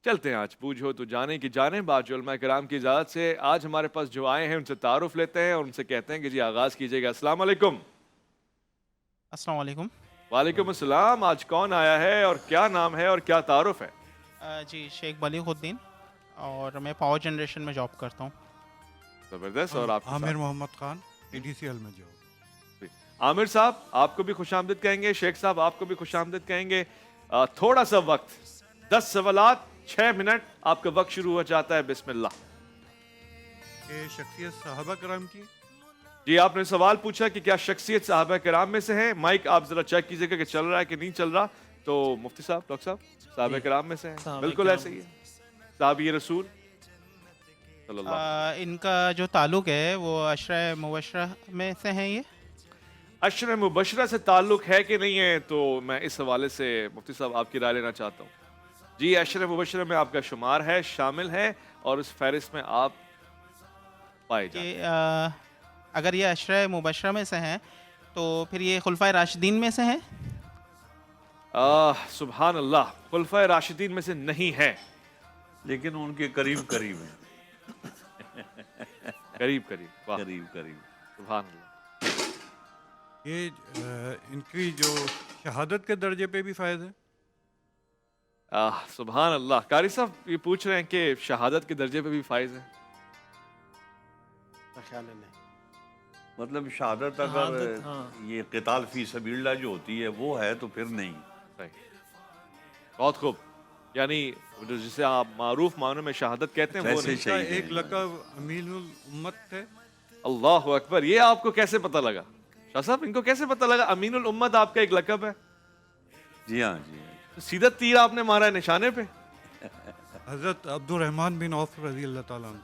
چلتے ہیں آج بوجھو تو جانے کی جانیں باج علماء کرام کی اجازت سے آج ہمارے پاس جو آئے ہیں ان سے تعارف لیتے ہیں اور ان سے کہتے ہیں کہ جی آغاز کیجیے گا. السلام علیکم. السلام علیکم. وعلیکم السلام. آج کون آیا ہے اور کیا نام ہے اور کیا تعارف ہے؟ جی شیخ بلیغ الدین اور میں پاور جنریشن میں جاب کرتا ہوں. زبردست. اور آپ عامر محمد خان EDCL میں جو. عامر صاحب آپ کو بھی خوش آمدید کہیں گے, شیخ صاحب آپ کو بھی خوش آمدید کہیں گے. تھوڑا سا وقت, 10 سوالات 6 منٹ آپ کا وقت شروع ہو جاتا ہے. بسم اللہ. کہ شخصیت صحابہ کرام کی. جی آپ نے سوال پوچھا کہ کیا شخصیت صحابہ کرام میں سے ہے. مائک آپ ذرا چیک کیجئے گا کہ چل رہا ہے کہ نہیں چل رہا. تو مفتی صاحب, ڈاکٹر صاحب, صحابہ کرام میں سے ہیں. بالکل ایسے ہی ہے. صحابی رسول صلی اللہ. ان کا جو تعلق ہے وہ عشرہ مبشرہ میں سے ہیں. یہ عشر مبشرہ سے تعلق ہے کہ نہیں ہے, تو میں اس حوالے سے مفتی صاحب آپ کی رائے لینا چاہتا ہوں. جی عشر مبشرہ میں آپ کا شمار ہے, شامل ہے, اور اس فہرست میں آپ پائے جاتے ہیں. اگر یہ عشرہ مبشرہ میں سے ہیں تو پھر یہ خلفائے راشدین میں سے ہیں. سبحان اللہ, خلفائے راشدین میں سے نہیں ہے, لیکن ان کے قریب قریب ہیں. قریب قریب. واہ, قریب قریب. سبحان اللہ. یہ ان کی جو شہادت کے درجے پہ بھی فائز ہے. سبحان اللہ. قاری صاحب یہ پوچھ رہے ہیں کہ شہادت کے درجے پہ بھی فائز ہے. مطلب شہادت اگر یہ قتال فی سبیل اللہ جو ہوتی ہے وہ ہے تو پھر نہیں. بہت خوب. یعنی جسے آپ معروف معنوں میں شہادت کہتے ہیں وہ ویسے نہیں. شہید ایک لقب امین الامت ہے. اللہ اکبر. یہ آپ کو کیسے پتہ لگا شاہ صاحب, ان کو کیسے پتہ لگا امین الامت آپ کا ایک لقب ہے؟ جی ہاں جی ہاں. سیدھا تیر آپ نے مارا ہے نشانے پہ. حضرت عبد الرحمن بن عوف رضی اللہ تعالیٰ عنہ.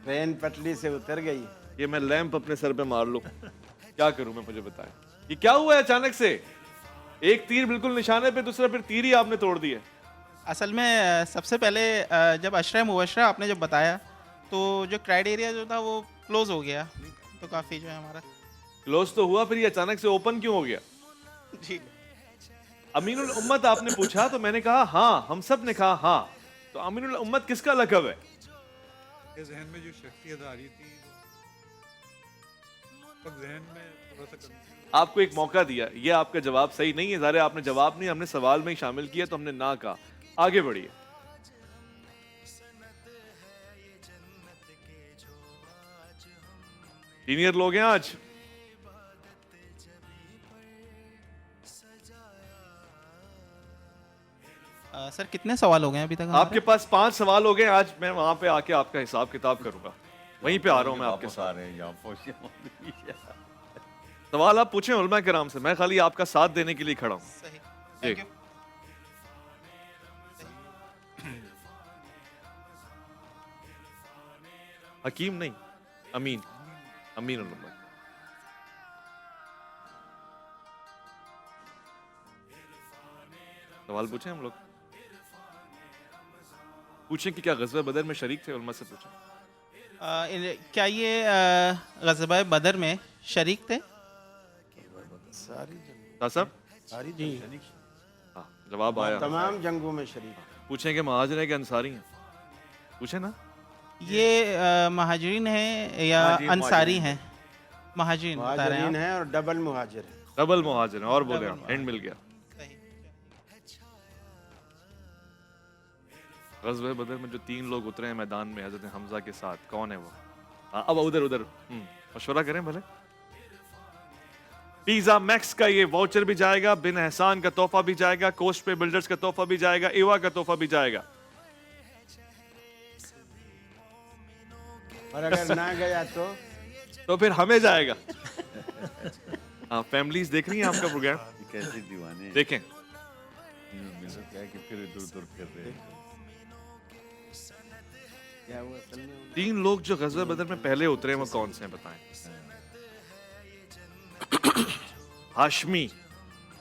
ٹرین پٹلی سے اتر گئی. یہ میں لیمپ اپنے سر پہ مار لوں کیا کروں میں, مجھے بتائیں یہ کیا ہوا ہے اچانک سے؟ ایک تیر بالکل نشانے پہ, دوسرا پھر تیر ہی آپ نے توڑ دیا. اصل میں سب سے پہلے جب عشرہ مبشرہ آپ نے جب بتایا تو جو کرائیٹیریا جو تھا وہ کلوز ہو گیا, تو کافی جو ہے ہمارا کلوز تو ہوا, پھر یہ اچانک سے اوپن کیوں ہو گیا؟ جی امین الامت آپ نے پوچھا تو میں نے کہا ہاں, ہم سب نے کہا ہاں. تو امین الامت کس کا لقب ہے؟ ذہن میں جو شخصیت آ رہی تھی ذہن میں تھوڑا سا آپ کو ایک موقع دیا, یہ آپ کا جواب صحیح نہیں ہے. ظاہر آپ نے جواب نہیں, ہم نے سوال میں ہی شامل کیا تو ہم نے نہ کہا. آگے بڑھیے. سینئر لوگ ہیں آج. سر کتنے سوال ہو گئے ابھی تک؟ آپ کے پاس 5 سوال ہو گئے آج. میں وہاں پہ آ کے آپ کا حساب کتاب کروں گا, وہیں پہ آ رہا ہوں میں آپ کے ساتھ. سوال آپ پوچھیں علماء کرام سے, میں خالی آپ کا ساتھ دینے کے لیے کھڑا ہوں. صحیح. جی. Thank you. حکیم نہیں, امین, امین الامت. سوال پوچھیں ہم لوگ, پوچھیں کہ کیا غزوہ بدر میں شریک تھے. علماء سے پوچھیں کیا یہ غزوہ بدر میں شریک تھے؟ صاحب جی ہاں, جواب آیا. تمام جنگوں میں شریک. پوچھیں کہ مہاجر ہیں کہ انصاری ہیں, پوچھیں نا. یہ مہاجرین ہیں یا انصاری ہیں؟ مہاجرین بتا رہے ہیں مہاجرین ہیں اور ڈبل مہاجر ہیں. ڈبل مہاجر ہیں, اور بولے آپ, ہینڈ مل گیا. غزوہ بدر میں جو 3 لوگ اترے ہیں میدان میں حضرت حمزہ کے ساتھ, کون ہے وہ؟ اب ادھر مشورہ کریں بھلے. پیزا میکس کا یہ واؤچر بھی جائے گا, بن احسان کا تحفہ بھی جائے گا, کوسٹ پے بلڈرز کا تحفہ بھی جائے گا, ایوا کا تحفہ بھی جائے گا. اور اگر نہ گیا تو پھر ہمیں جائے گا. ہاں, فیملیز دیکھ رہی ہیں آپ کا پروگرام, کیسے دیوانے دیکھیں. کیا کہ پھر ادھر ادھر پھر رہے. 3 لوگ جو غزوہ بدر میں پہلے اترے ہیں وہ کون سے ہیں بتائیں؟ ہاشمی,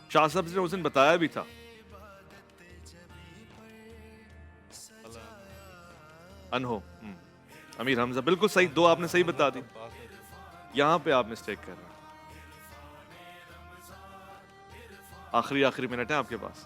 شاہ صاحب نے اس دن بتایا بھی تھا. انہو, امیر حمزہ, بالکل صحیح. 2 آپ نے صحیح بتا دی. یہاں پہ آپ مسٹیک کر رہے ہیں. آخری منٹ ہے آپ کے پاس.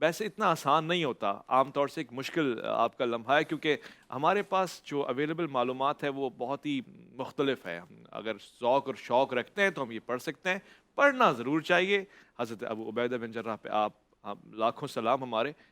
ویسے اتنا آسان نہیں ہوتا، عام طور سے ایک مشکل آپ کا لمحہ ہے، کیونکہ ہمارے پاس جو اویلیبل معلومات ہے وہ بہت ہی مختلف ہے. ہم اگر ذوق اور شوق رکھتے ہیں تو ہم یہ پڑھ سکتے ہیں، پڑھنا ضرور چاہیے. حضرت ابو عبیدہ بن جراح پہ آپ لاکھوں سلام ہمارے.